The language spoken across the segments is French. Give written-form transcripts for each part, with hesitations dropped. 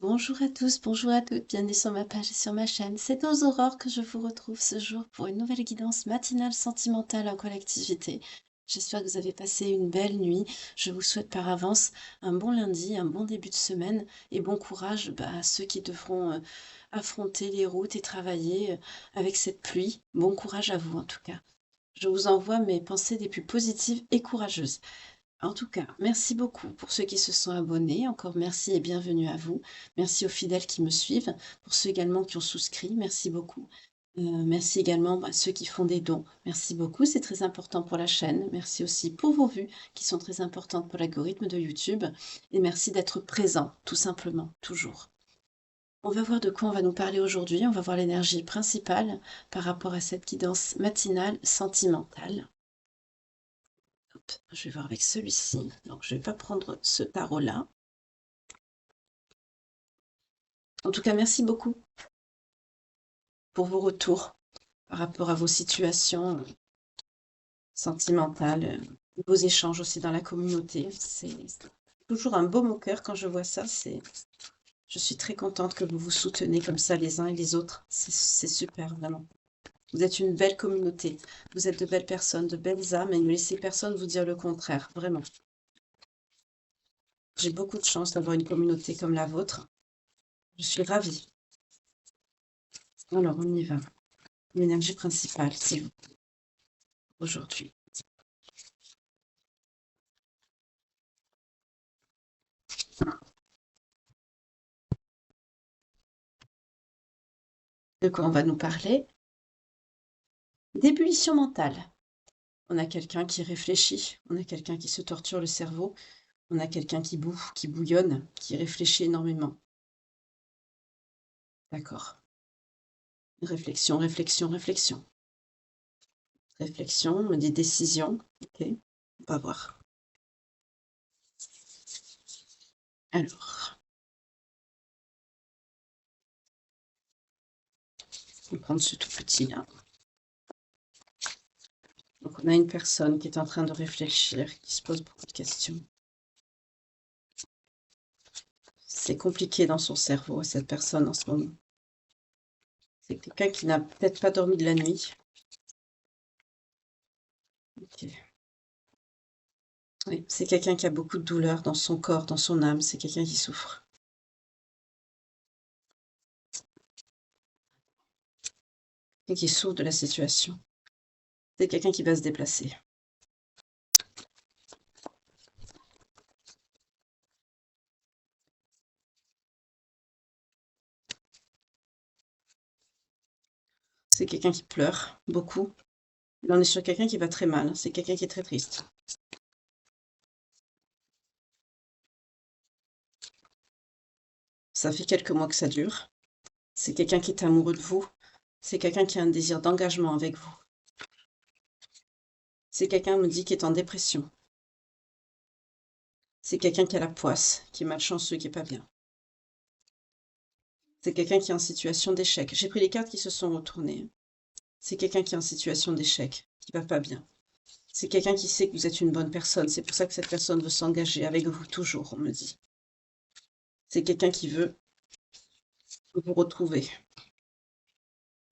Bonjour à tous, bonjour à toutes, bienvenue sur ma page et sur ma chaîne. C'est aux aurores que je vous retrouve ce jour pour une nouvelle guidance matinale sentimentale en collectivité. J'espère que vous avez passé une belle nuit. Je vous souhaite par avance un bon lundi, un bon début de semaine et bon courage à ceux qui devront affronter les routes et travailler avec cette pluie. Bon courage à vous en tout cas. Je vous envoie mes pensées les plus positives et courageuses. En tout cas, merci beaucoup pour ceux qui se sont abonnés. Encore merci et bienvenue à vous. Merci aux fidèles qui me suivent. Pour ceux également qui ont souscrit, merci beaucoup. Merci également à ceux qui font des dons. Merci beaucoup, c'est très important pour la chaîne. Merci aussi pour vos vues qui sont très importantes pour l'algorithme de YouTube. Et merci d'être présent, tout simplement, toujours. On va voir de quoi on va nous parler aujourd'hui. On va voir l'énergie principale par rapport à cette guidance matinale sentimentale. Hop, je vais voir avec celui-ci. Donc, je ne vais pas prendre ce tarot-là. En tout cas, merci beaucoup pour vos retours par rapport à vos situations sentimentales, vos échanges aussi dans la communauté. C'est toujours un baume au cœur quand je vois ça. Je suis très contente que vous vous soutenez comme ça les uns et les autres. C'est super, vraiment. Vous êtes une belle communauté. Vous êtes de belles personnes, de belles âmes et ne laissez personne vous dire le contraire, vraiment. J'ai beaucoup de chance d'avoir une communauté comme la vôtre. Je suis ravie. Alors, on y va. L'énergie principale, c'est vous, aujourd'hui. De quoi on va nous parler? D'ébullition mentale. On a quelqu'un qui réfléchit, on a quelqu'un qui se torture le cerveau, on a quelqu'un qui bouffe, qui bouillonne, qui réfléchit énormément. D'accord. Réflexion, réflexion, réflexion. Réflexion, des décisions. Ok, on va voir. Alors, on va prendre ce tout petit là. Donc, on a une personne qui est en train de réfléchir, qui se pose beaucoup de questions. C'est compliqué dans son cerveau, cette personne en ce moment. C'est quelqu'un qui n'a peut-être pas dormi de la nuit. Ok. Oui, c'est quelqu'un qui a beaucoup de douleur dans son corps, dans son âme. C'est quelqu'un qui souffre et qui souffre de la situation. C'est quelqu'un qui va se déplacer. C'est quelqu'un qui pleure beaucoup. Là, on est sur quelqu'un qui va très mal. C'est quelqu'un qui est très triste. Ça fait quelques mois que ça dure. C'est quelqu'un qui est amoureux de vous. C'est quelqu'un qui a un désir d'engagement avec vous. C'est quelqu'un, me dit, qui est en dépression. C'est quelqu'un qui a la poisse, qui est malchanceux, qui est pas bien. C'est quelqu'un qui est en situation d'échec. J'ai pris les cartes qui se sont retournées. C'est quelqu'un qui est en situation d'échec, qui va pas bien. C'est quelqu'un qui sait que vous êtes une bonne personne. C'est pour ça que cette personne veut s'engager avec vous toujours, on me dit. C'est quelqu'un qui veut vous retrouver.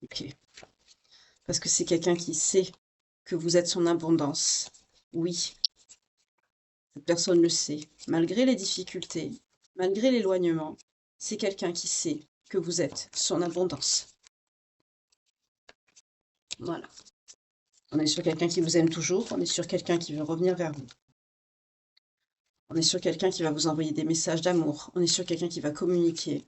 Ok. Parce que c'est quelqu'un qui sait que vous êtes son abondance. Oui, cette personne le sait. Malgré les difficultés, malgré l'éloignement, c'est quelqu'un qui sait que vous êtes son abondance. Voilà. On est sur quelqu'un qui vous aime toujours. On est sur quelqu'un qui veut revenir vers vous. On est sur quelqu'un qui va vous envoyer des messages d'amour. On est sur quelqu'un qui va communiquer.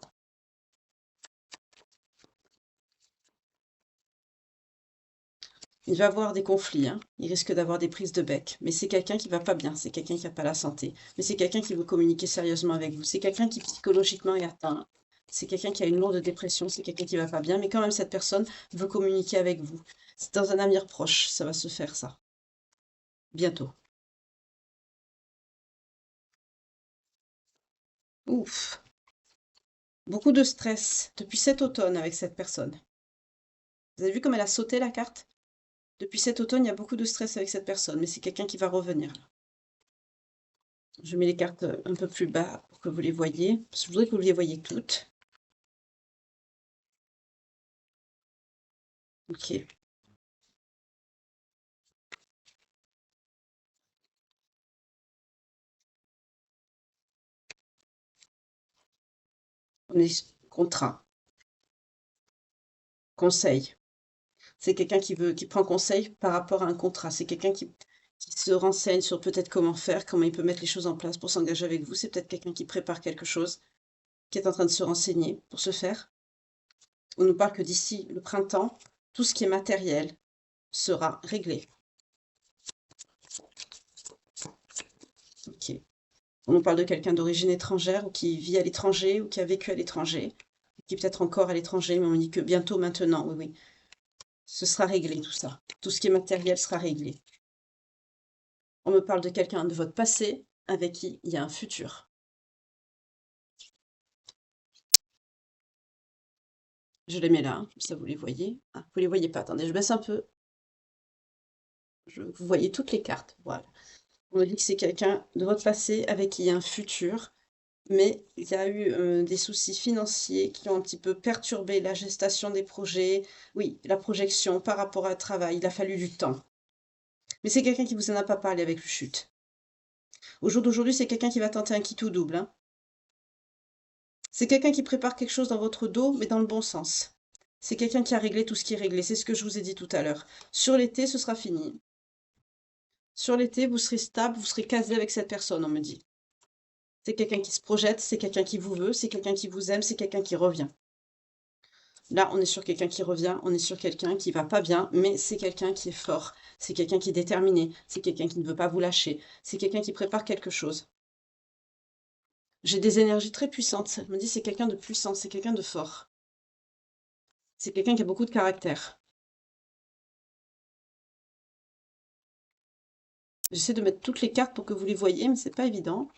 Il va avoir des conflits, hein. Il risque d'avoir des prises de bec. Mais c'est quelqu'un qui va pas bien. C'est quelqu'un qui n'a pas la santé. Mais c'est quelqu'un qui veut communiquer sérieusement avec vous. C'est quelqu'un qui psychologiquement est atteint. C'est quelqu'un qui a une lourde dépression. C'est quelqu'un qui va pas bien. Mais quand même, cette personne veut communiquer avec vous. C'est dans un avenir proche. Ça va se faire, ça. Bientôt. Ouf. Beaucoup de stress depuis cet automne avec cette personne. Vous avez vu comme elle a sauté la carte? Depuis cet automne, il y a beaucoup de stress avec cette personne, mais c'est quelqu'un qui va revenir. Je mets les cartes un peu plus bas pour que vous les voyez, parce que je voudrais que vous les voyez toutes. Ok. On est contrat, conseil. C'est quelqu'un qui prend conseil par rapport à un contrat. C'est quelqu'un qui se renseigne sur peut-être comment faire, comment il peut mettre les choses en place pour s'engager avec vous. C'est peut-être quelqu'un qui prépare quelque chose, qui est en train de se renseigner pour ce faire. On nous parle que d'ici le printemps, tout ce qui est matériel sera réglé. Ok. On nous parle de quelqu'un d'origine étrangère ou qui vit à l'étranger ou qui a vécu à l'étranger, qui est peut-être encore à l'étranger, mais on dit que bientôt, maintenant, oui, oui, ce sera réglé tout ça. Tout ce qui est matériel sera réglé. On me parle de quelqu'un de votre passé avec qui il y a un futur. Je les mets là, hein, comme ça vous les voyez. Ah, vous les voyez pas, attendez, je baisse un peu. Vous voyez toutes les cartes, voilà. On me dit que c'est quelqu'un de votre passé avec qui il y a un futur, mais il y a eu des soucis financiers qui ont un petit peu perturbé la gestation des projets. Oui, la projection par rapport au travail, il a fallu du temps. Mais c'est quelqu'un qui vous en a pas parlé avec le chute. Au jour d'aujourd'hui, c'est quelqu'un qui va tenter un quitte ou double, hein. C'est quelqu'un qui prépare quelque chose dans votre dos, mais dans le bon sens. C'est quelqu'un qui a réglé tout ce qui est réglé. C'est ce que je vous ai dit tout à l'heure. Sur l'été, ce sera fini. Sur l'été, vous serez stable, vous serez casé avec cette personne, on me dit. C'est quelqu'un qui se projette, c'est quelqu'un qui vous veut, c'est quelqu'un qui vous aime, c'est quelqu'un qui revient. Là, on est sur quelqu'un qui revient, on est sur quelqu'un qui va pas bien, mais c'est quelqu'un qui est fort, c'est quelqu'un qui est déterminé, c'est quelqu'un qui ne veut pas vous lâcher, c'est quelqu'un qui prépare quelque chose. J'ai des énergies très puissantes. Elle me dit c'est quelqu'un de puissant, c'est quelqu'un de fort. C'est quelqu'un qui a beaucoup de caractère. J'essaie de mettre toutes les cartes pour que vous les voyez, mais c'est pas évident.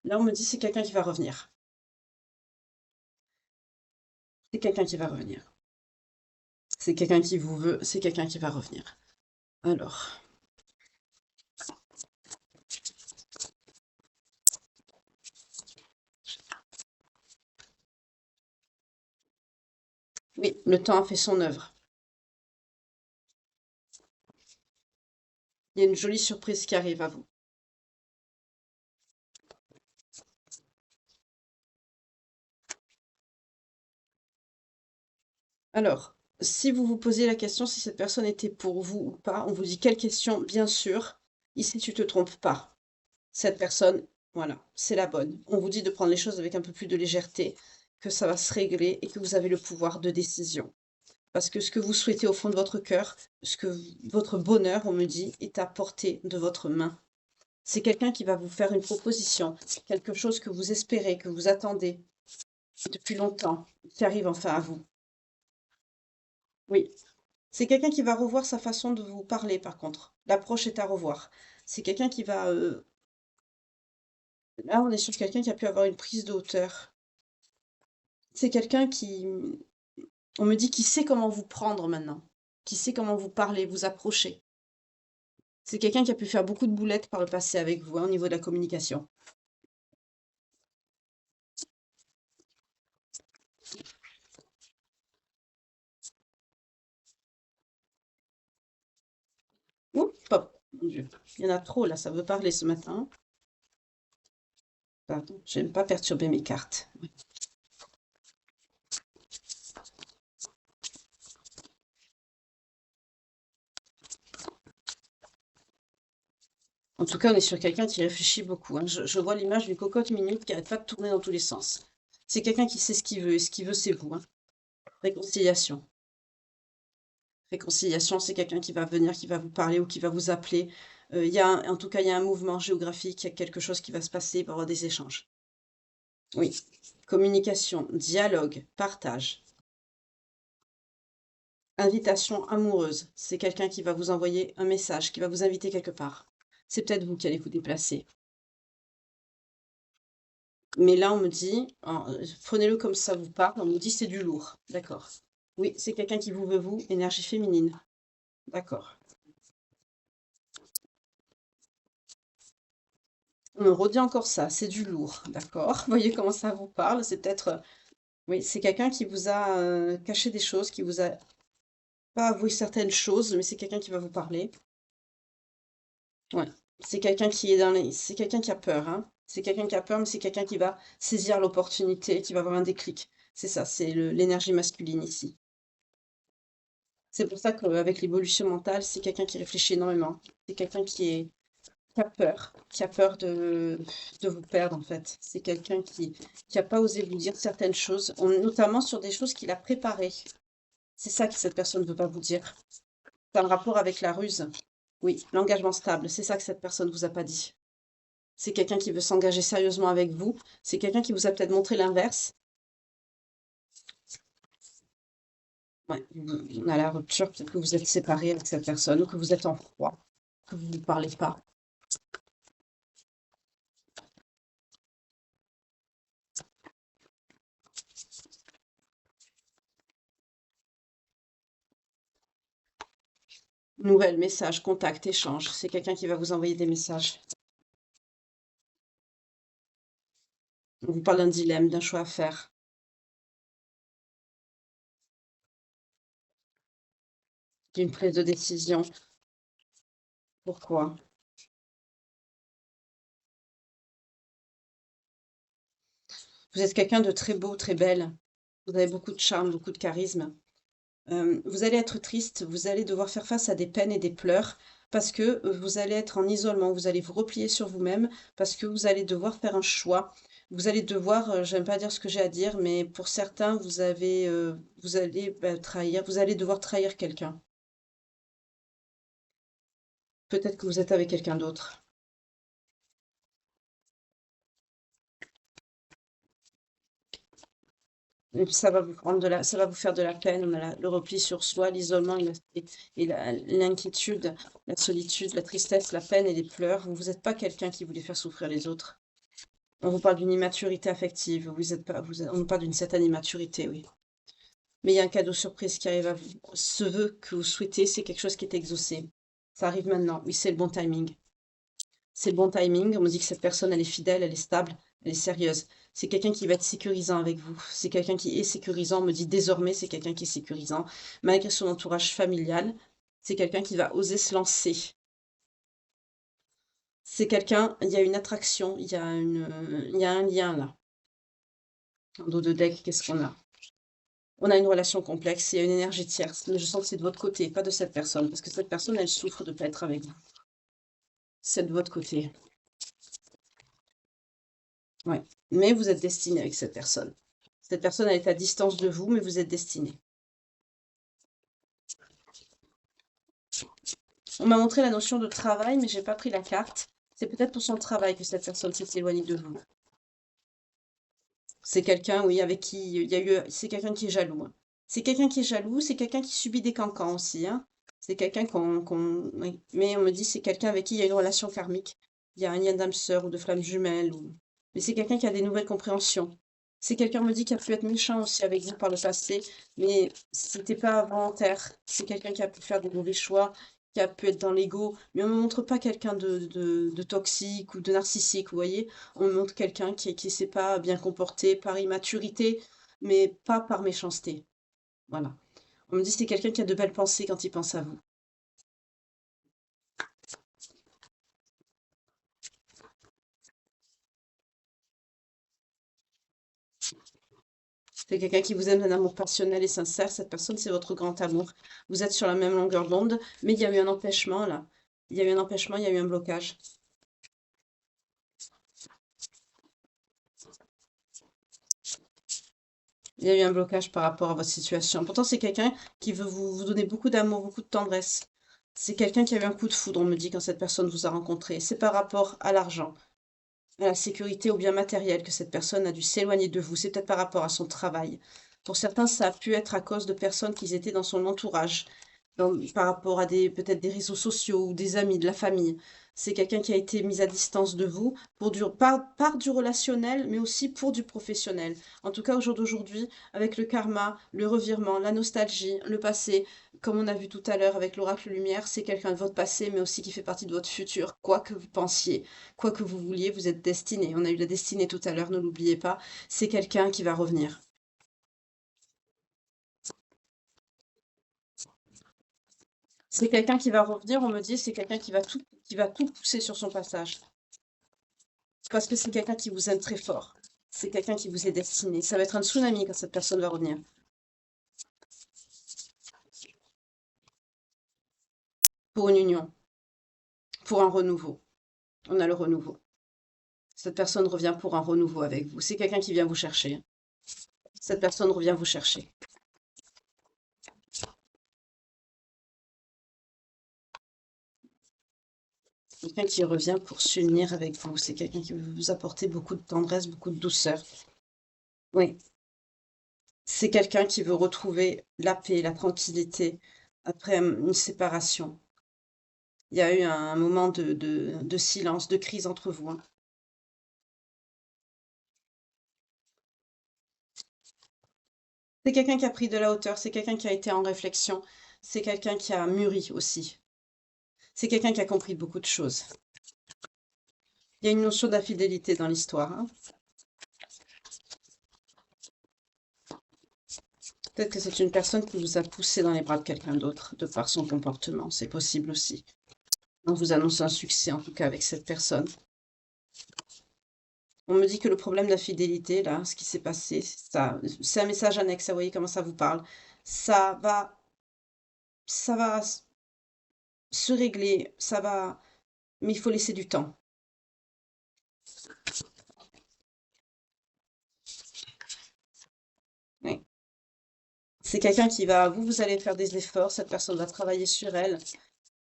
Là, on me dit c'est quelqu'un qui va revenir. C'est quelqu'un qui va revenir. C'est quelqu'un qui vous veut, c'est quelqu'un qui va revenir. Alors, oui, le temps a fait son œuvre. Il y a une jolie surprise qui arrive à vous. Alors, si vous vous posez la question si cette personne était pour vous ou pas, on vous dit quelle question? Bien sûr, ici tu te trompes pas. Cette personne, voilà, c'est la bonne. On vous dit de prendre les choses avec un peu plus de légèreté, que ça va se régler et que vous avez le pouvoir de décision. Parce que ce que vous souhaitez au fond de votre cœur, votre bonheur, on me dit, est à portée de votre main. C'est quelqu'un qui va vous faire une proposition, quelque chose que vous espérez, que vous attendez depuis longtemps, qui arrive enfin à vous. Oui, c'est quelqu'un qui va revoir sa façon de vous parler, par contre. L'approche est à revoir. C'est quelqu'un qui va... Là, on est sur quelqu'un qui a pu avoir une prise de hauteur. C'est quelqu'un qui... On me dit qu'il sait comment vous prendre maintenant, qui sait comment vous parler, vous approcher. C'est quelqu'un qui a pu faire beaucoup de boulettes par le passé avec vous, hein, au niveau de la communication. Oups, hop, mon Dieu. Il y en a trop là, ça veut parler ce matin. Pardon, j'aime pas perturber mes cartes. Oui. En tout cas, on est sur quelqu'un qui réfléchit beaucoup, hein. Je vois l'image d'une cocotte minute qui n'arrête pas de tourner dans tous les sens. C'est quelqu'un qui sait ce qu'il veut, et ce qu'il veut, c'est vous, hein. Réconciliation. Réconciliation, c'est quelqu'un qui va venir, qui va vous parler ou qui va vous appeler. En tout cas, il y a un mouvement géographique, il y a quelque chose qui va se passer, il va y avoir des échanges. Oui. Communication, dialogue, partage. Invitation amoureuse. C'est quelqu'un qui va vous envoyer un message, qui va vous inviter quelque part. C'est peut-être vous qui allez vous déplacer. Mais là, on me dit, prenez-le comme ça vous parle, on me dit c'est du lourd. D'accord. Oui, c'est quelqu'un qui vous veut, vous, énergie féminine. D'accord. On me redit encore ça, c'est du lourd, d'accord. Vous voyez comment ça vous parle? C'est peut-être, oui, c'est quelqu'un qui vous a caché des choses, qui vous a pas avoué certaines choses, mais c'est quelqu'un qui va vous parler. Ouais. C'est quelqu'un qui est dans les, c'est quelqu'un qui a peur, hein. C'est quelqu'un qui a peur, mais c'est quelqu'un qui va saisir l'opportunité, qui va avoir un déclic. C'est ça, c'est l'énergie masculine ici. C'est pour ça qu'avec l'évolution mentale, c'est quelqu'un qui réfléchit énormément. C'est quelqu'un qui a peur de vous perdre en fait. C'est quelqu'un qui a pas osé vous dire certaines choses, notamment sur des choses qu'il a préparées. C'est ça que cette personne ne veut pas vous dire. C'est un rapport avec la ruse. Oui, l'engagement stable, c'est ça que cette personne vous a pas dit. C'est quelqu'un qui veut s'engager sérieusement avec vous. C'est quelqu'un qui vous a peut-être montré l'inverse. Ouais, on a la rupture, peut-être que vous êtes séparés avec cette personne ou que vous êtes en froid, que vous ne parlez pas. Nouvelles, messages, contacts, échanges. C'est quelqu'un qui va vous envoyer des messages. On vous parle d'un dilemme, d'un choix à faire, d'une prise de décision. Pourquoi? Vous êtes quelqu'un de très beau, très belle. Vous avez beaucoup de charme, beaucoup de charisme. Vous allez être triste, vous allez devoir faire face à des peines et des pleurs parce que vous allez être en isolement, vous allez vous replier sur vous-même parce que vous allez devoir faire un choix. Vous allez devoir, j'aime pas dire ce que j'ai à dire, mais pour certains, vous allez trahir, vous allez devoir trahir quelqu'un. Peut-être que vous êtes avec quelqu'un d'autre. Et puis ça va vous prendre ça va vous faire de la peine. On a le repli sur soi, l'isolement l'inquiétude, la solitude, la tristesse, la peine et les pleurs. Vous n'êtes pas quelqu'un qui voulait faire souffrir les autres. On vous parle d'une immaturité affective. Vous êtes pas, on vous parle d'une certaine immaturité, oui. Mais il y a un cadeau surprise qui arrive à vous. Ce vœu que vous souhaitez, c'est quelque chose qui est exaucé. Ça arrive maintenant. Oui, c'est le bon timing. C'est le bon timing. On me dit que cette personne, elle est fidèle, elle est stable, elle est sérieuse. C'est quelqu'un qui va être sécurisant avec vous. C'est quelqu'un qui est sécurisant. On me dit désormais, c'est quelqu'un qui est sécurisant. Malgré son entourage familial, c'est quelqu'un qui va oser se lancer. C'est quelqu'un, il y a une attraction, il y a un lien là. En dos de deck, qu'est-ce qu'on a? On a une relation complexe, il y a une énergie tierce, mais je sens que c'est de votre côté, pas de cette personne, parce que cette personne, elle souffre de ne pas être avec vous. C'est de votre côté. Ouais. Mais vous êtes destiné avec cette personne. Cette personne, elle est à distance de vous, mais vous êtes destiné. On m'a montré la notion de travail, mais j'ai pas pris la carte. C'est peut-être pour son travail que cette personne s'est éloignée de vous. C'est quelqu'un, oui, avec qui il y a eu, c'est quelqu'un qui est jaloux, hein. C'est quelqu'un qui est jaloux, c'est quelqu'un qui subit des cancans aussi, hein. C'est quelqu'un oui. Mais on me dit c'est quelqu'un avec qui il y a une relation karmique. Il y a un lien d'âme sœur ou de flamme jumelle mais c'est quelqu'un qui a des nouvelles compréhensions. C'est quelqu'un me dit qui a pu être méchant aussi avec vous par le passé, mais c'était pas volontaire. C'est quelqu'un qui a pu faire des mauvais choix, qui a pu être dans l'ego, mais on ne me montre pas quelqu'un de toxique ou de narcissique, vous voyez? On me montre quelqu'un qui s'est pas bien comporté par immaturité, mais pas par méchanceté. Voilà. On me dit c'est quelqu'un qui a de belles pensées quand il pense à vous. C'est quelqu'un qui vous aime d'un amour passionnel et sincère. Cette personne, c'est votre grand amour. Vous êtes sur la même longueur d'onde, mais il y a eu un empêchement là. Il y a eu un empêchement, il y a eu un blocage. Il y a eu un blocage par rapport à votre situation. Pourtant, c'est quelqu'un qui veut vous donner beaucoup d'amour, beaucoup de tendresse. C'est quelqu'un qui a eu un coup de foudre, on me dit, quand cette personne vous a rencontré. C'est par rapport à l'argent, à la sécurité ou bien matériel que cette personne a dû s'éloigner de vous. C'est peut-être par rapport à son travail. Pour certains, ça a pu être à cause de personnes qui étaient dans son entourage. par rapport à peut-être des réseaux sociaux ou des amis, de la famille. C'est quelqu'un qui a été mis à distance de vous par du relationnel, mais aussi pour du professionnel. En tout cas, au jour d'aujourd'hui, avec le karma, le revirement, la nostalgie, le passé, comme on a vu tout à l'heure avec l'oracle lumière, c'est quelqu'un de votre passé, mais aussi qui fait partie de votre futur. Quoi que vous pensiez, quoi que vous vouliez, vous êtes destiné. On a eu la destinée tout à l'heure, ne l'oubliez pas. C'est quelqu'un qui va revenir. C'est quelqu'un qui va revenir, on me dit, c'est quelqu'un qui va tout pousser sur son passage. Parce que c'est quelqu'un qui vous aime très fort. C'est quelqu'un qui vous est destiné. Ça va être un tsunami quand cette personne va revenir. Pour une union, pour un renouveau. On a le renouveau. Cette personne revient pour un renouveau avec vous. C'est quelqu'un qui vient vous chercher. Cette personne revient vous chercher. Quelqu'un qui revient pour s'unir avec vous. C'est quelqu'un qui veut vous apporter beaucoup de tendresse, beaucoup de douceur. Oui. C'est quelqu'un qui veut retrouver la paix, la tranquillité après une séparation. Il y a eu un moment de silence, de crise entre vous, hein. C'est quelqu'un qui a pris de la hauteur, c'est quelqu'un qui a été en réflexion, c'est quelqu'un qui a mûri aussi. C'est quelqu'un qui a compris beaucoup de choses. Il y a une notion d'infidélité dans l'histoire, hein. Peut-être que c'est une personne qui vous a poussé dans les bras de quelqu'un d'autre, de par son comportement, c'est possible aussi. On vous annonce un succès, en tout cas, avec cette personne. On me dit que le problème d'infidélité, là, ce qui s'est passé, ça, c'est un message annexe, vous voyez comment ça vous parle. Ça va, ça va se régler, ça va, mais il faut laisser du temps. Oui. C'est quelqu'un qui va, vous allez faire des efforts, cette personne va travailler sur elle.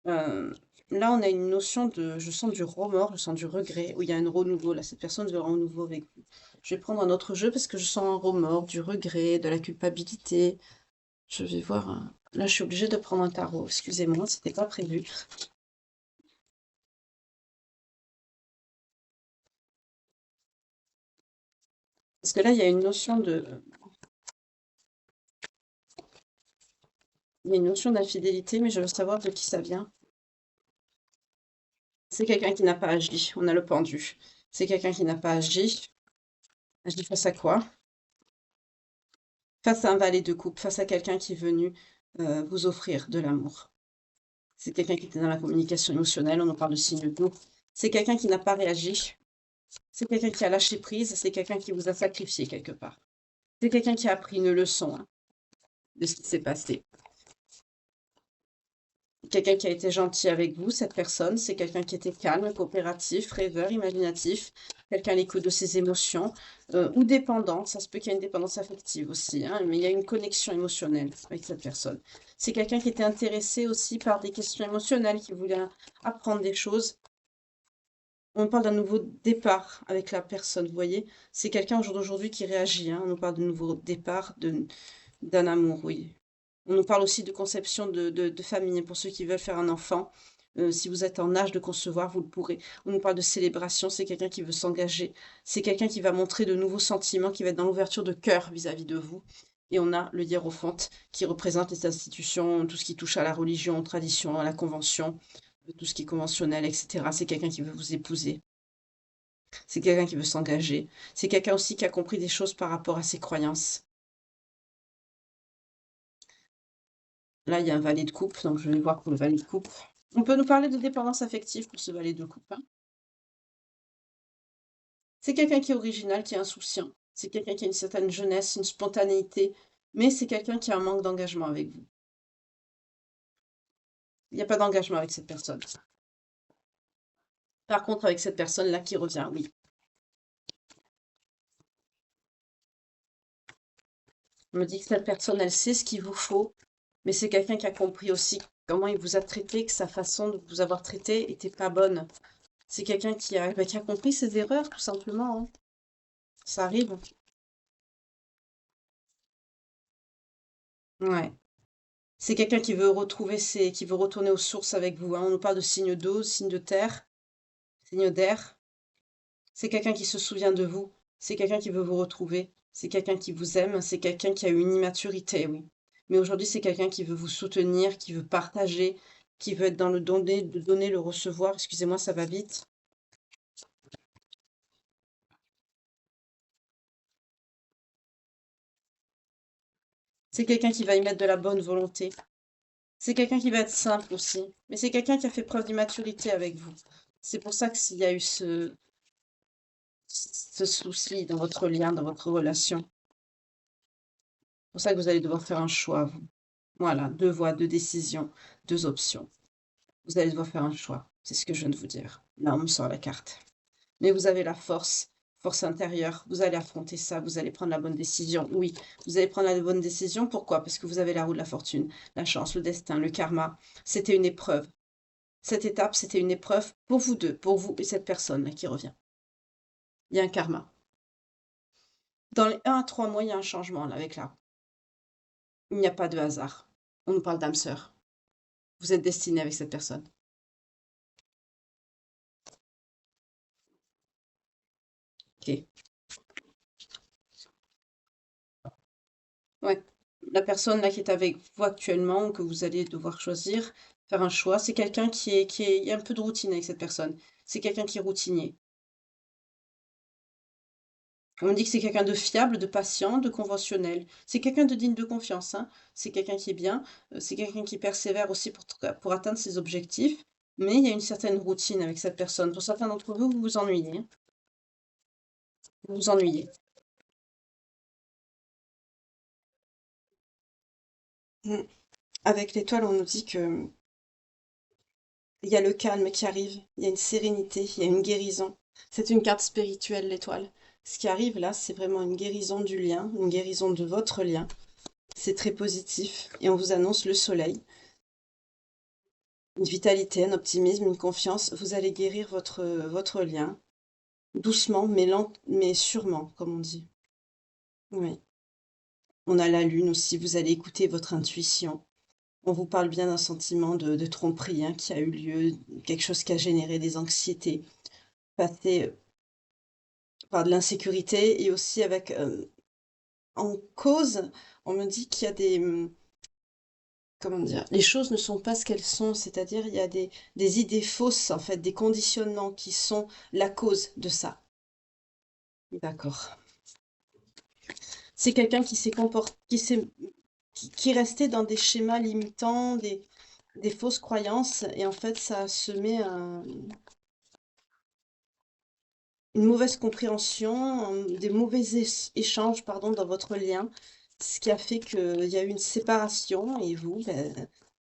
Euh, Là, on a une notion de, je sens du remords, je sens du regret, où il y a un renouveau, là, cette personne veut un renouveau avec vous. Je vais prendre un autre jeu parce que je sens un remords, du regret, de la culpabilité. Je vais voir, là, je suis obligée de prendre un tarot, excusez-moi, c'était pas prévu. Parce que là, il y a une notion de, il y a une notion d'infidélité, mais je veux savoir de qui ça vient. C'est quelqu'un qui n'a pas agi, on a le pendu. C'est quelqu'un qui n'a pas agi. Agi face à quoi? Face à un valet de coupe, face à quelqu'un qui est venu vous offrir de l'amour. C'est quelqu'un qui était dans la communication émotionnelle, on en parle de signe d'eau. C'est quelqu'un qui n'a pas réagi. C'est quelqu'un qui a lâché prise, c'est quelqu'un qui vous a sacrifié quelque part. C'est quelqu'un qui a appris une leçon, hein, de ce qui s'est passé. Quelqu'un qui a été gentil avec vous, cette personne, c'est quelqu'un qui était calme, coopératif, rêveur, imaginatif, quelqu'un à l'écoute de ses émotions, ou dépendant, ça se peut qu'il y ait une dépendance affective aussi, hein, mais il y a une connexion émotionnelle avec cette personne. C'est quelqu'un qui était intéressé aussi par des questions émotionnelles, qui voulait apprendre des choses. On parle d'un nouveau départ avec la personne, vous voyez? C'est quelqu'un au jour d'aujourd'hui qui réagit, hein, on nous parle de nouveau départ, d'un amour, oui. On nous parle aussi de conception de famille, pour ceux qui veulent faire un enfant. Si vous êtes en âge de concevoir, vous le pourrez. On nous parle de célébration, c'est quelqu'un qui veut s'engager. C'est quelqu'un qui va montrer de nouveaux sentiments, qui va être dans l'ouverture de cœur vis-à-vis de vous. Et on a le hiérophante qui représente les institutions, tout ce qui touche à la religion, aux traditions, à la convention, tout ce qui est conventionnel, etc. C'est quelqu'un qui veut vous épouser. C'est quelqu'un qui veut s'engager. C'est quelqu'un aussi qui a compris des choses par rapport à ses croyances. Là, il y a un valet de coupe, donc je vais voir pour le valet de coupe. On peut nous parler de dépendance affective pour ce valet de coupe, hein. C'est quelqu'un qui est original, qui est insouciant. C'est quelqu'un qui a une certaine jeunesse, une spontanéité, mais c'est quelqu'un qui a un manque d'engagement avec vous. Il n'y a pas d'engagement avec cette personne. Par contre, avec cette personne-là qui revient, oui. On me dit que cette personne, elle sait ce qu'il vous faut, mais c'est quelqu'un qui a compris aussi comment il vous a traité, que sa façon de vous avoir traité était pas bonne. C'est quelqu'un qui a compris ses erreurs, tout simplement, hein. Ça arrive. Ouais. C'est quelqu'un qui veut retrouver qui veut retourner aux sources avec vous, hein. On nous parle de signes d'eau, signes de terre, signes d'air. C'est quelqu'un qui se souvient de vous. C'est quelqu'un qui veut vous retrouver. C'est quelqu'un qui vous aime. C'est quelqu'un qui a une immaturité, oui. Mais aujourd'hui, c'est quelqu'un qui veut vous soutenir, qui veut partager, qui veut être dans le donner, le recevoir. Excusez-moi, ça va vite. C'est quelqu'un qui va y mettre de la bonne volonté. C'est quelqu'un qui va être simple aussi. Mais c'est quelqu'un qui a fait preuve d'immaturité avec vous. C'est pour ça qu'il y a eu ce souci dans votre lien, dans votre relation. C'est pour ça que vous allez devoir faire un choix, vous. Voilà, 2 voies, 2 décisions, 2 options. Vous allez devoir faire un choix. C'est ce que je viens de vous dire. Là, on me sort la carte. Mais vous avez la force, force intérieure. Vous allez affronter ça. Vous allez prendre la bonne décision. Oui, vous allez prendre la bonne décision. Pourquoi? Parce que vous avez la roue de la fortune, la chance, le destin, le karma. C'était une épreuve. Cette étape, c'était une épreuve pour vous deux, pour vous et cette personne-là qui revient. Il y a un karma. Dans les 1 à 3 mois, il y a un changement là, avec là. Il n'y a pas de hasard. On nous parle d'âme sœur. Vous êtes destiné avec cette personne. Ok. Ouais. La personne là qui est avec vous actuellement, que vous allez devoir choisir, faire un choix, c'est quelqu'un il y a un peu de routine avec cette personne. C'est quelqu'un qui est routinier. On me dit que c'est quelqu'un de fiable, de patient, de conventionnel. C'est quelqu'un de digne de confiance, hein. C'est quelqu'un qui est bien, c'est quelqu'un qui persévère aussi pour atteindre ses objectifs. Mais il y a une certaine routine avec cette personne. Pour certains d'entre vous, vous vous ennuyez, hein. Vous vous ennuyez. Mm. Avec l'étoile, on nous dit que il y a le calme qui arrive, il y a une sérénité, il y a une guérison. C'est une carte spirituelle, l'étoile. Ce qui arrive là, c'est vraiment une guérison du lien, une guérison de votre lien. C'est très positif et on vous annonce le soleil. Une vitalité, un optimisme, une confiance. Vous allez guérir votre lien, doucement, mais mais sûrement, comme on dit. Oui. On a la lune aussi, vous allez écouter votre intuition. On vous parle bien d'un sentiment de tromperie hein, qui a eu lieu, quelque chose qui a généré des anxiétés, passé par de l'insécurité et aussi avec en cause, on me dit qu'il y a comment dire, les choses ne sont pas ce qu'elles sont, c'est-à-dire il y a des idées fausses, en fait, des conditionnements qui sont la cause de ça. D'accord. C'est quelqu'un qui s'est comporté, qui restait dans des schémas limitants, des fausses croyances, et en fait, ça se met une mauvaise compréhension, des mauvais échanges, pardon, dans votre lien, ce qui a fait qu'il y a eu une séparation, et vous, ben,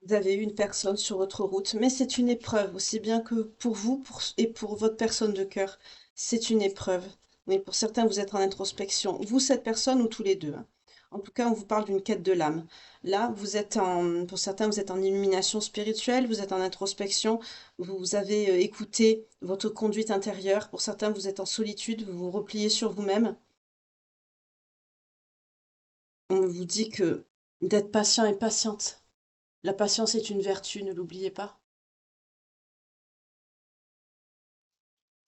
vous avez eu une personne sur votre route. Mais c'est une épreuve, aussi bien que pour vous et pour votre personne de cœur. C'est une épreuve. Mais pour certains, vous êtes en introspection. Vous, cette personne, ou tous les deux, hein. En tout cas, on vous parle d'une quête de l'âme. Là, pour certains, vous êtes en illumination spirituelle, vous êtes en introspection, vous avez écouté votre conduite intérieure. Pour certains, vous êtes en solitude, vous vous repliez sur vous-même. On vous dit que d'être patient et patiente. La patience est une vertu, ne l'oubliez pas.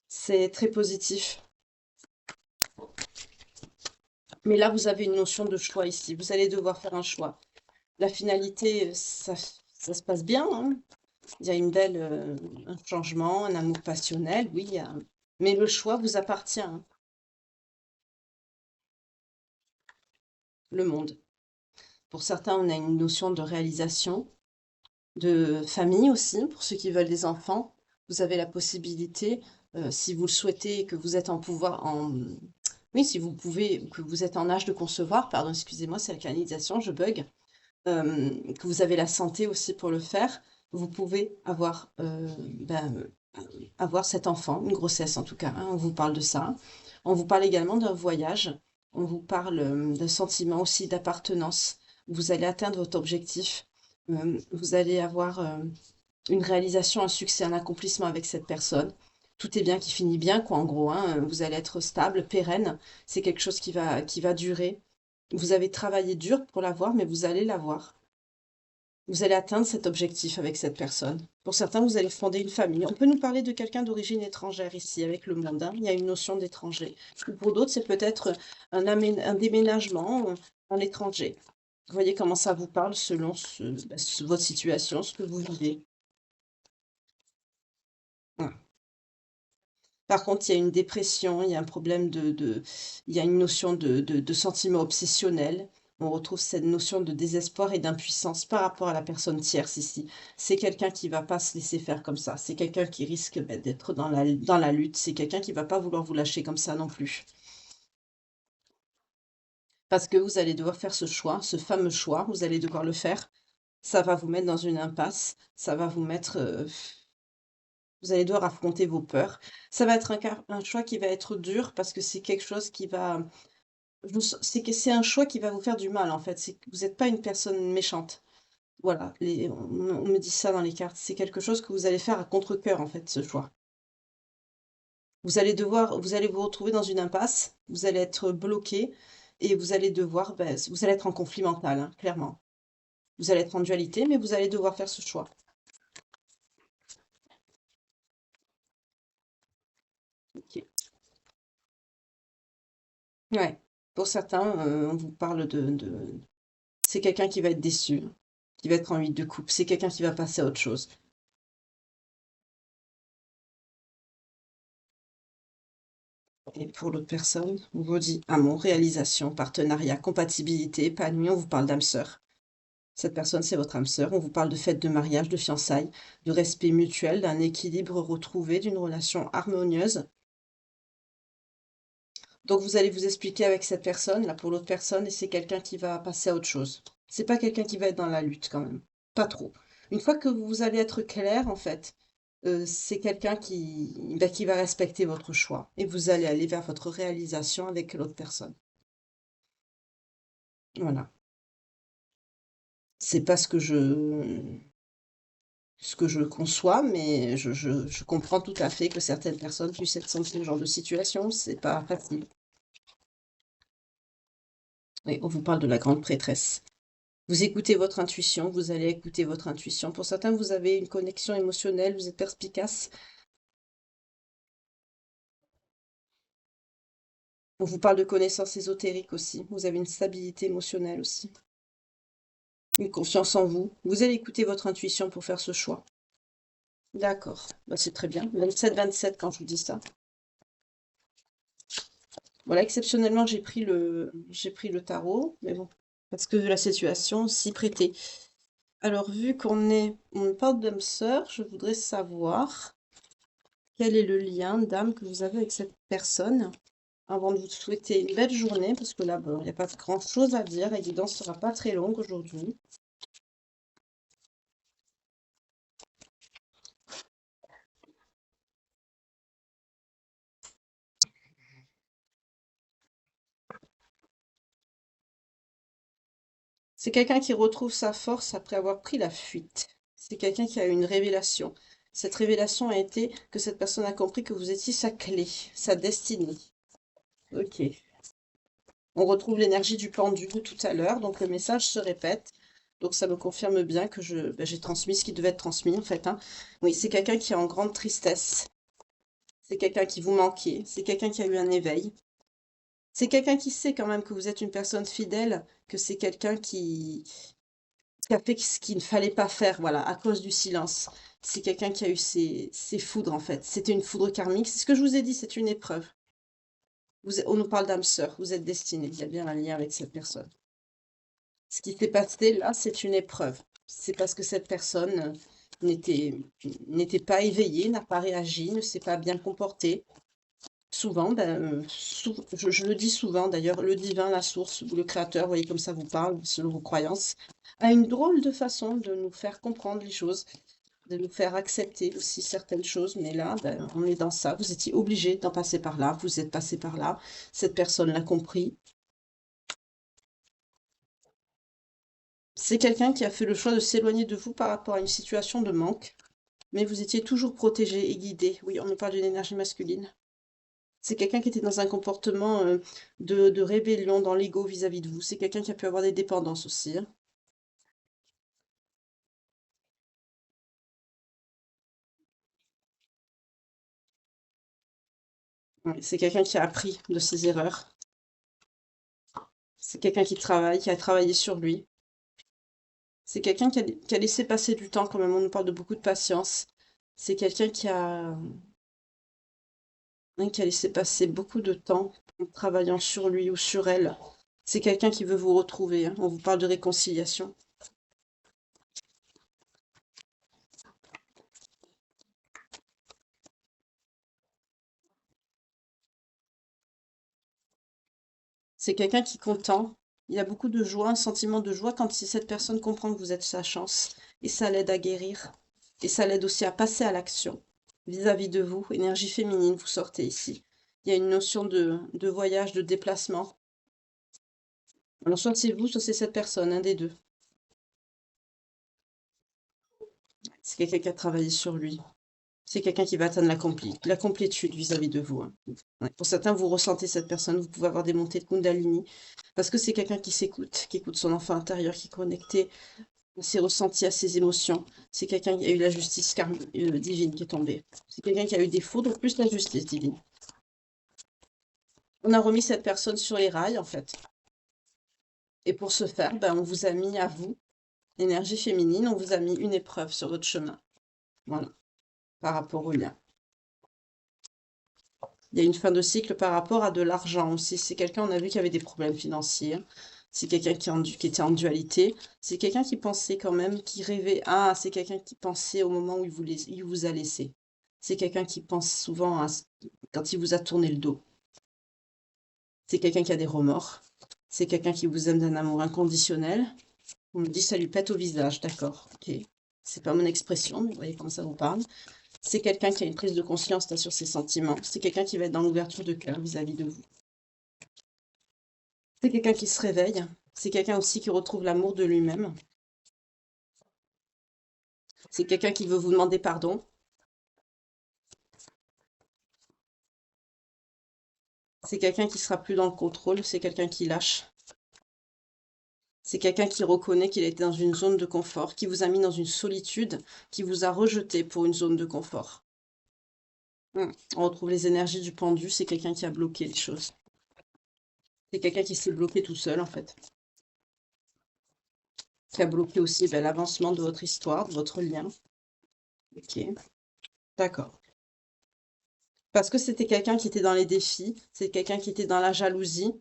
C'est très positif. Mais là, vous avez une notion de choix ici. Vous allez devoir faire un choix. La finalité, ça se passe bien, hein. Il y a un changement, un amour passionnel, oui. Mais le choix vous appartient, hein. Le monde. Pour certains, on a une notion de réalisation, de famille aussi, pour ceux qui veulent des enfants. Vous avez la possibilité, si vous le souhaitez, que vous êtes en pouvoir, oui, si vous pouvez, que vous êtes en âge de concevoir, pardon, excusez-moi, c'est la canalisation, je bug, que vous avez la santé aussi pour le faire, vous pouvez avoir, avoir cet enfant, une grossesse en tout cas, hein, on vous parle de ça. On vous parle également d'un voyage, on vous parle d'un sentiment aussi d'appartenance. Vous allez atteindre votre objectif, vous allez avoir une réalisation, un succès, un accomplissement avec cette personne. Tout est bien qui finit bien, quoi, en gros, hein. Vous allez être stable, pérenne. C'est quelque chose qui va durer. Vous avez travaillé dur pour l'avoir, mais vous allez l'avoir. Vous allez atteindre cet objectif avec cette personne. Pour certains, vous allez fonder une famille. On peut nous parler de quelqu'un d'origine étrangère ici, avec le monde, hein. Il y a une notion d'étranger. Ou pour d'autres, c'est peut-être un déménagement en étranger. Vous voyez comment ça vous parle selon votre situation, ce que vous vivez. Voilà. Par contre, il y a une dépression, il y a un problème il y a une notion de sentiment obsessionnel. On retrouve cette notion de désespoir et d'impuissance par rapport à la personne tierce ici. C'est quelqu'un qui va pas se laisser faire comme ça. C'est quelqu'un qui risque d'être dans la lutte. C'est quelqu'un qui va pas vouloir vous lâcher comme ça non plus. Parce que vous allez devoir faire ce choix, ce fameux choix, vous allez devoir le faire. Ça va vous mettre dans une impasse. Ça va vous mettre, vous allez devoir affronter vos peurs. Ça va être un choix qui va être dur parce que c'est quelque chose qui va c'est que c'est un choix qui va vous faire du mal, en fait. C'est que vous n'êtes pas une personne méchante. Voilà, on me dit ça dans les cartes. C'est quelque chose que vous allez faire à contre-cœur, en fait, ce choix. Vous allez vous retrouver dans une impasse, vous allez être bloqué et vous allez devoir, vous allez être en conflit mental, hein, clairement. Vous allez être en dualité, mais vous allez devoir faire ce choix. Ok. Ouais. Pour certains, on vous parle c'est quelqu'un qui va être déçu, qui va être en huile de coupe. C'est quelqu'un qui va passer à autre chose. Et pour l'autre personne, on vous dit amour, réalisation, partenariat, compatibilité, épanoui, on vous parle d'âme sœur. Cette personne, c'est votre âme sœur. On vous parle de fête de mariage, de fiançailles, de respect mutuel, d'un équilibre retrouvé, d'une relation harmonieuse. Donc vous allez vous expliquer avec cette personne, là pour l'autre personne, et c'est quelqu'un qui va passer à autre chose. C'est pas quelqu'un qui va être dans la lutte quand même. Pas trop. Une fois que vous allez être clair, en fait, c'est quelqu'un qui va respecter votre choix. Et vous allez aller vers votre réalisation avec l'autre personne. Voilà. C'est pas ce que je conçois, mais je comprends tout à fait que certaines personnes puissent être dans ce genre de situation. C'est pas facile. Et on vous parle de la grande prêtresse. Vous écoutez votre intuition, vous allez écouter votre intuition. Pour certains, vous avez une connexion émotionnelle, vous êtes perspicace. On vous parle de connaissances ésotériques aussi. Vous avez une stabilité émotionnelle aussi. Une confiance en vous. Vous allez écouter votre intuition pour faire ce choix. D'accord. Bah, c'est très bien. 27-27 quand je vous dis ça. Voilà, exceptionnellement, j'ai pris le tarot, mais bon, parce que la situation s'y prêtait. Alors, vu on parle d'âme sœur, je voudrais savoir quel est le lien d'âme que vous avez avec cette personne avant de vous souhaiter une belle journée, parce que là, bon, il n'y a pas grand-chose à dire. La guidance ne sera pas très longue aujourd'hui. C'est quelqu'un qui retrouve sa force après avoir pris la fuite. C'est quelqu'un qui a eu une révélation. Cette révélation a été que cette personne a compris que vous étiez sa clé, sa destinée. Ok. On retrouve l'énergie du pendu de tout à l'heure, donc le message se répète. Donc ça me confirme bien que j'ai transmis ce qui devait être transmis en fait, hein. Oui, c'est quelqu'un qui est en grande tristesse. C'est quelqu'un qui vous manquait. C'est quelqu'un qui a eu un éveil. C'est quelqu'un qui sait quand même que vous êtes une personne fidèle, que c'est quelqu'un qui a fait ce qu'il ne fallait pas faire, voilà, à cause du silence. C'est quelqu'un qui a eu ses foudres en fait. C'était une foudre karmique. C'est ce que je vous ai dit, c'est une épreuve. On nous parle d'âme sœur, vous êtes destiné. Il y a bien un lien avec cette personne. Ce qui s'est passé là, c'est une épreuve. C'est parce que cette personne n'était n'était pas éveillée, n'a pas réagi, ne s'est pas bien comportée. Souvent, je le dis souvent d'ailleurs, le divin, la source ou le créateur, vous voyez comme ça vous parle, selon vos croyances, a une drôle de façon de nous faire comprendre les choses, de nous faire accepter aussi certaines choses. Mais là, on est dans ça. Vous étiez obligé d'en passer par là, vous êtes passé par là. Cette personne l'a compris. C'est quelqu'un qui a fait le choix de s'éloigner de vous par rapport à une situation de manque, mais vous étiez toujours protégé et guidé. Oui, on nous parle d'une énergie masculine. C'est quelqu'un qui était dans un comportement de rébellion dans l'ego vis-à-vis de vous. C'est quelqu'un qui a pu avoir des dépendances aussi, hein. Ouais, c'est quelqu'un qui a appris de ses erreurs. C'est quelqu'un qui travaille, qui a travaillé sur lui. C'est quelqu'un qui a laissé passer du temps quand même. On nous parle de beaucoup de patience. C'est quelqu'un qui a laissé passer beaucoup de temps en travaillant sur lui ou sur elle. C'est quelqu'un qui veut vous retrouver, hein. On vous parle de réconciliation. C'est quelqu'un qui est content. Il y a beaucoup de joie, un sentiment de joie quand cette personne comprend que vous êtes sa chance. Et ça l'aide à guérir. Et ça l'aide aussi à passer à l'action vis-à-vis de vous. Énergie féminine, vous sortez ici. Il y a une notion de voyage, de déplacement. Alors soit c'est vous, soit c'est cette personne, un des deux. C'est quelqu'un qui a travaillé sur lui. C'est quelqu'un qui va atteindre la complétude vis-à-vis de vous, hein. Ouais. Pour certains, vous ressentez cette personne, vous pouvez avoir des montées de Kundalini, parce que c'est quelqu'un qui écoute son enfant intérieur, qui est connecté à ses ressentis, à ses émotions. C'est quelqu'un qui a eu la justice divine qui est tombée. C'est quelqu'un qui a eu des fautes, plus la justice divine. On a remis cette personne sur les rails, en fait. Et pour ce faire, ben, on vous a mis à vous, énergie féminine, on vous a mis une épreuve sur votre chemin. Voilà, par rapport au lien. Il y a une fin de cycle par rapport à de l'argent aussi. C'est quelqu'un, on a vu qu'il y avait des problèmes financiers. C'est quelqu'un qui était en dualité. C'est quelqu'un qui pensait quand même, qui rêvait. Ah, c'est quelqu'un qui pensait au moment où il vous a laissé. C'est quelqu'un qui pense souvent quand il vous a tourné le dos. C'est quelqu'un qui a des remords. C'est quelqu'un qui vous aime d'un amour inconditionnel. On me dit ça lui pète au visage, d'accord. Ok. C'est pas mon expression, mais vous voyez comment ça vous parle. C'est quelqu'un qui a une prise de conscience là, sur ses sentiments. C'est quelqu'un qui va être dans l'ouverture de cœur vis-à-vis de vous. C'est quelqu'un qui se réveille. C'est quelqu'un aussi qui retrouve l'amour de lui-même. C'est quelqu'un qui veut vous demander pardon. C'est quelqu'un qui sera plus dans le contrôle. C'est quelqu'un qui lâche. C'est quelqu'un qui reconnaît qu'il était dans une zone de confort, qui vous a mis dans une solitude, qui vous a rejeté pour une zone de confort. On retrouve les énergies du pendu. C'est quelqu'un qui a bloqué les choses. C'est quelqu'un qui s'est bloqué tout seul, en fait. Qui a bloqué aussi ben, l'avancement de votre histoire, de votre lien. Ok, d'accord. Parce que c'était quelqu'un qui était dans les défis, c'est quelqu'un qui était dans la jalousie,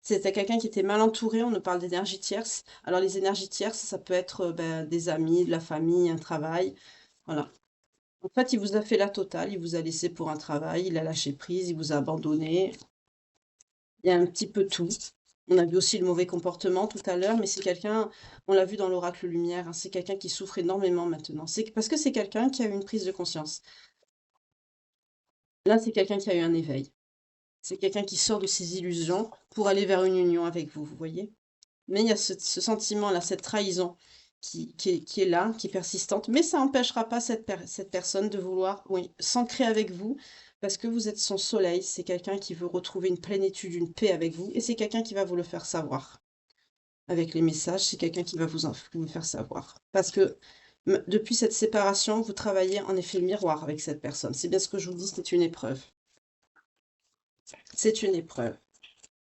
c'était quelqu'un qui était mal entouré, on nous parle d'énergie tierce. Alors les énergies tierces, ça peut être ben, des amis, de la famille, un travail, voilà. En fait, il vous a fait la totale, il vous a laissé pour un travail, il a lâché prise, il vous a abandonné. Il y a un petit peu tout. On a vu aussi le mauvais comportement tout à l'heure, mais c'est quelqu'un, on l'a vu dans l'oracle lumière, hein, c'est quelqu'un qui souffre énormément maintenant. C'est parce que c'est quelqu'un qui a eu une prise de conscience. Là, c'est quelqu'un qui a eu un éveil. C'est quelqu'un qui sort de ses illusions pour aller vers une union avec vous, vous voyez? Mais il y a ce sentiment-là, cette trahison qui est là, qui est persistante, mais ça n'empêchera pas cette personne de vouloir, oui, s'ancrer avec vous, parce que vous êtes son soleil, c'est quelqu'un qui veut retrouver une plénitude, une paix avec vous, et c'est quelqu'un qui va vous le faire savoir. Avec les messages, c'est quelqu'un qui va vous le faire savoir. Parce que depuis cette séparation, vous travaillez en effet miroir avec cette personne. C'est bien ce que je vous dis, c'est une épreuve. C'est une épreuve.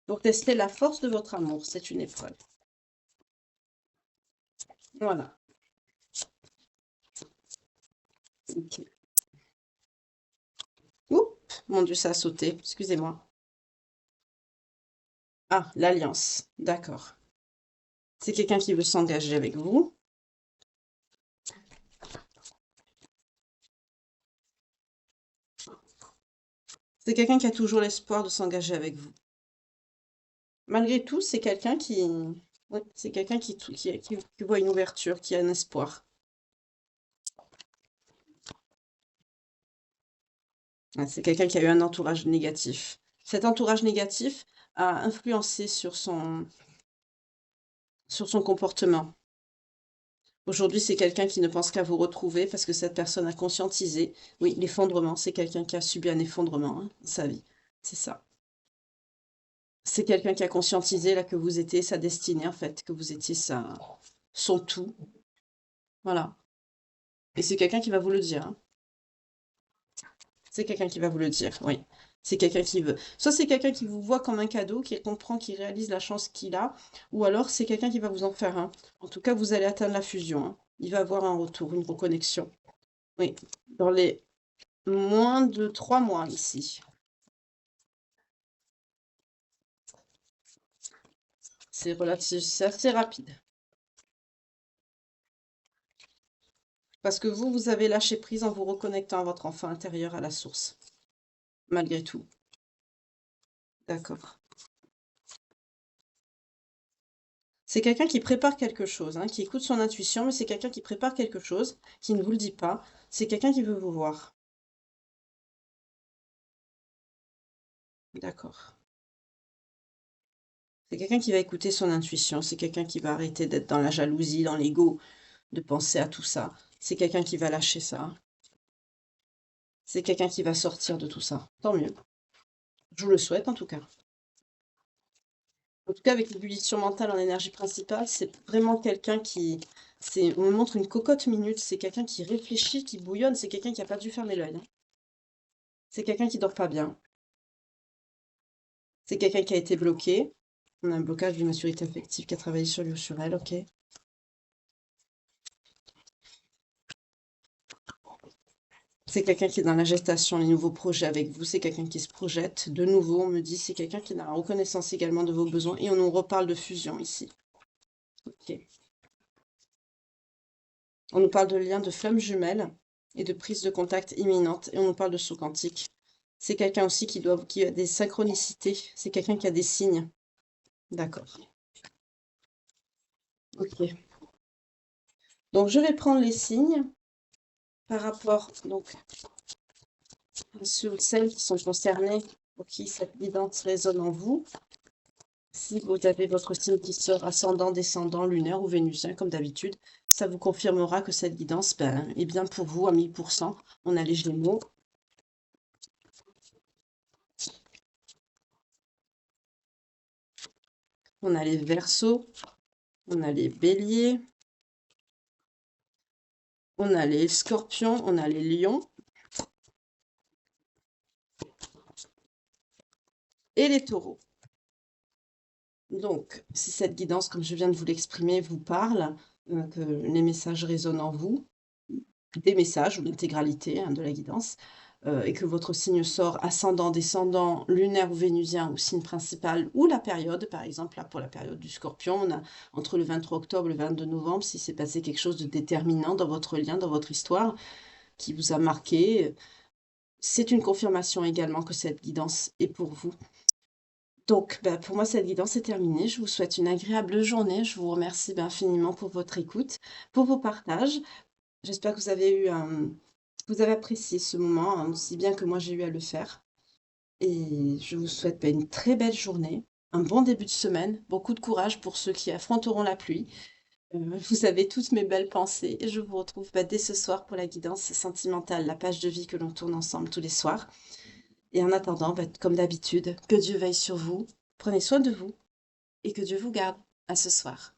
Pour tester la force de votre amour, c'est une épreuve. Voilà. Ok. Oups, mon Dieu, ça a sauté. Excusez-moi. Ah, l'alliance. D'accord. C'est quelqu'un qui veut s'engager avec vous. C'est quelqu'un qui a toujours l'espoir de s'engager avec vous. Malgré tout, c'est quelqu'un qui... Oui, c'est quelqu'un qui voit une ouverture, qui a un espoir. Ouais, c'est quelqu'un qui a eu un entourage négatif. Cet entourage négatif a influencé sur son comportement. Aujourd'hui, c'est quelqu'un qui ne pense qu'à vous retrouver parce que cette personne a conscientisé. Oui, l'effondrement, c'est quelqu'un qui a subi un effondrement, hein, dans sa vie. C'est ça. C'est quelqu'un qui a conscientisé là que vous étiez sa destinée, en fait, que vous étiez son tout. Voilà. Et c'est quelqu'un qui va vous le dire, hein. C'est quelqu'un qui va vous le dire, oui. C'est quelqu'un qui veut. Soit c'est quelqu'un qui vous voit comme un cadeau, qui comprend, qui réalise la chance qu'il a, ou alors c'est quelqu'un qui va vous en faire un. En tout cas, vous allez atteindre la fusion, hein. Il va avoir un retour, une reconnexion. Oui, dans les moins de 3 mois ici. C'est relatif, c'est assez rapide. Parce que vous avez lâché prise en vous reconnectant à votre enfant intérieur, à la source. Malgré tout. D'accord. C'est quelqu'un qui prépare quelque chose, hein, qui écoute son intuition, mais c'est quelqu'un qui prépare quelque chose, qui ne vous le dit pas. C'est quelqu'un qui veut vous voir. D'accord. C'est quelqu'un qui va écouter son intuition, c'est quelqu'un qui va arrêter d'être dans la jalousie, dans l'ego, de penser à tout ça. C'est quelqu'un qui va lâcher ça. C'est quelqu'un qui va sortir de tout ça. Tant mieux. Je vous le souhaite en tout cas. En tout cas, avec l'ébullition mentale en énergie principale, c'est vraiment quelqu'un qui... On me montre une cocotte minute, c'est quelqu'un qui réfléchit, qui bouillonne, c'est quelqu'un qui n'a pas dû fermer l'œil, hein. C'est quelqu'un qui dort pas bien. C'est quelqu'un qui a été bloqué. On a un blocage d'une maturité affective qui a travaillé sur lui ou sur elle, ok. C'est quelqu'un qui est dans la gestation, les nouveaux projets avec vous. C'est quelqu'un qui se projette. De nouveau, on me dit, c'est quelqu'un qui a la reconnaissance également de vos besoins. Et on nous reparle de fusion ici. Ok. On nous parle de lien de flammes jumelles et de prise de contact imminente. Et on nous parle de saut quantique. C'est quelqu'un aussi qui a des synchronicités. C'est quelqu'un qui a des signes. D'accord. Ok. Donc, je vais prendre les signes par rapport donc, à celles qui sont concernées, pour qui cette guidance résonne en vous. Si vous avez votre signe qui sort ascendant, descendant, lunaire ou vénusien, comme d'habitude, ça vous confirmera que cette guidance est bien pour vous à 1000%. On a les Gémeaux. On a les Verseaux. On a les Béliers. On a les Scorpions. On a les Lions. Et les Taureaux. Donc, si cette guidance, comme je viens de vous l'exprimer, vous parle, que les messages résonnent en vous, des messages ou l'intégralité, hein, de la guidance, et que votre signe sort ascendant, descendant, lunaire ou vénusien, ou signe principal, ou la période, par exemple, là, pour la période du Scorpion, on a entre le 23 octobre et le 22 novembre, si s'est passé quelque chose de déterminant dans votre lien, dans votre histoire, qui vous a marqué, c'est une confirmation également que cette guidance est pour vous. Donc, pour moi, cette guidance est terminée. Je vous souhaite une agréable journée. Je vous remercie infiniment pour votre écoute, pour vos partages. J'espère que vous avez apprécié ce moment, hein, aussi bien que moi j'ai eu à le faire. Et je vous souhaite une très belle journée, un bon début de semaine, beaucoup de courage pour ceux qui affronteront la pluie. Vous avez toutes mes belles pensées et je vous retrouve dès ce soir pour la guidance sentimentale, la page de vie que l'on tourne ensemble tous les soirs. Et en attendant, comme d'habitude, que Dieu veille sur vous, prenez soin de vous et que Dieu vous garde. À ce soir.